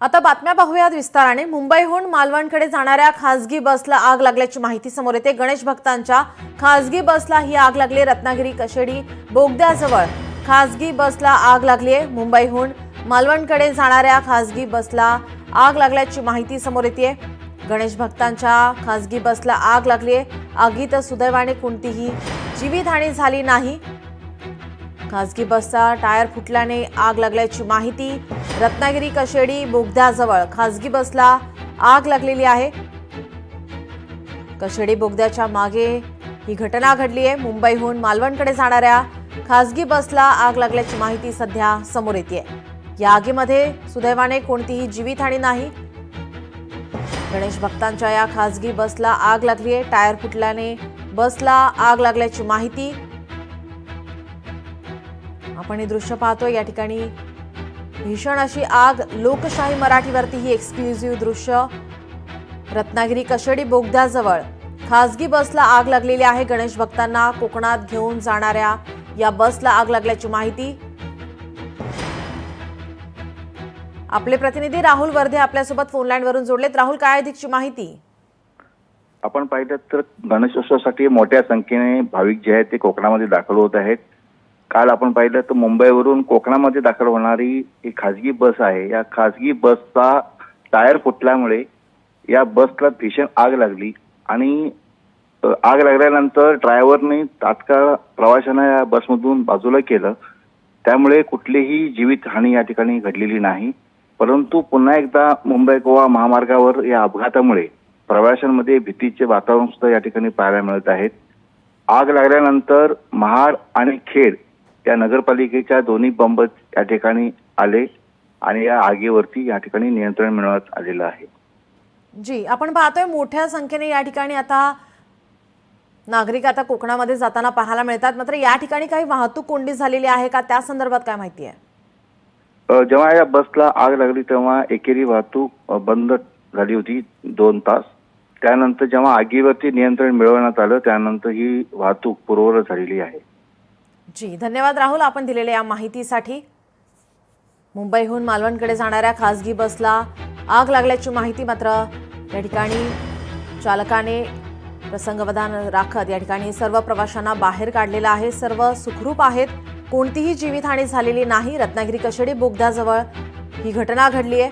आता बातम्या पाहूयात विस्ताराने। मुंबईहून मालवणकडे जाणाऱ्या खासगी बसला आग लागल्याची माहिती समोर येते। गणेश भक्तांच्या खासगी बसला ही आग लागली। रत्नागिरी कशेडी बोगद्याजवळ खासगी बसला आग लागली आहे। मुंबईहून मालवणकडे जाणाऱ्या खासगी बसला आग लागल्याची माहिती समोर येते। गणेश भक्तांच्या खासगी बसला आग लागली आहे। आगीत सुदैवाने कोणतीही जीवितहानी झाली नाही। खासगी बसचा टायर फुटल्याने आग लागल्याची माहिती। रत्नागिरी कशेडी बोगद्याजवळ खासगी बसला आग लागलेली आहे। कशेडी बोगद्याच्या मागे ही घटना घडली आहे। मुंबईहून मालवणकडे जाणाऱ्या खासगी बसला आग लागल्याची माहिती सध्या समोर येते। या आगीमध्ये सुदैवाने कोणतीही जीवितहानी नाही। गणेश भक्तांच्या या खासगी बसला आग लागली आहे। टायर फुटल्याने बसला आग लागल्याची माहिती आपण हे दृश्य पाहतोय। या ठिकाणी भीषण अशी आग। लोकशाही मराठीवरती ही एक्सक्लुझिव्ह दृश्य। रत्नागिरी कशेडी बोगद्याजवळ खासगी बसला आग लागलेली आहे। गणेश भक्तांना कोकणात घेऊन जाणाऱ्या या बसला आग लागल्याची माहिती। आपले प्रतिनिधी राहुल वर्धे आपल्यासोबत फोन लाईनवरून जोडलेत। राहुल, काय अधिकची माहिती? आपण पाहिलं तर गणेशोत्सवासाठी मोठ्या संख्येने भाविक जे आहेत ते कोकणामध्ये दाखल होत आहेत। काल आपण पाहिलं तर मुंबईवरून कोकणामध्ये दाखल होणारी एक खासगी बस आहे। या खासगी बसचा टायर फुटल्यामुळे या बसला भीषण आग लागली आणि आग लागल्यानंतर ड्रायव्हरने तात्काळ प्रवाशांना या बसमधून बाजूला केलं। त्यामुळे कुठलीही जीवितहानी या ठिकाणी घडलेली नाही। परंतु पुन्हा एकदा मुंबई गोवा महामार्गावर या अपघातामुळे प्रवाशांमध्ये भीतीचे वातावरण सुद्धा या ठिकाणी पाहायला मिळत आहेत। आग लागल्यानंतर महाड आणि खेड या नगरपालिकेच्या दोन्ही बंब या ठिकाणी आले आणि या आगीवरती या ठिकाणी नियंत्रण मिळवण्यात आलेलं आहे। जी, आपण पाहतोय मोठ्या संख्येने या ठिकाणी आता नागरिक आता कोकणामध्ये जाताना पाहायला मिळतात। मात्र या ठिकाणी काही वाहतूक कोंडी झालेली आहे का, त्या संदर्भात काय माहिती आहे? जेव्हा या बसला आग लागली तेव्हा एकेरी वाहतूक बंद झाली होती 2 तास। त्यानंतर जेव्हा आगीवरती नियंत्रण मिळवण्यात आलं त्यानंतर ही वाहतूक पूर्ववत झालेली आहे। जी, धन्यवाद राहुल आपण दिलेल्या या माहितीसाठी। मुंबईहून मालवणकडे जाणाऱ्या खासगी बसला आग लागल्याची माहिती। मात्र या ठिकाणी चालकाने प्रसंगावधान राखत या ठिकाणी सर्व प्रवाशांना बाहेर काढलेलं आहे। सर्व सुखरूप आहेत, कोणतीही जीवितहानी झालेली नाही। रत्नागिरी कशेडी बोगद्याजवळ ही घटना घडली आहे।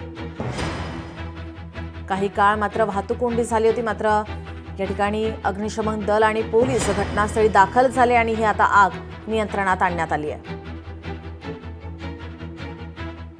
काही काळ मात्र वाहतूक कोंडी झाली होती। मात्र या ठिकाणी अग्निशमन दल आणि पोलीस घटनास्थळी दाखल झाले आणि ही आता आग नियंत्रणात आणण्यात आली आहे।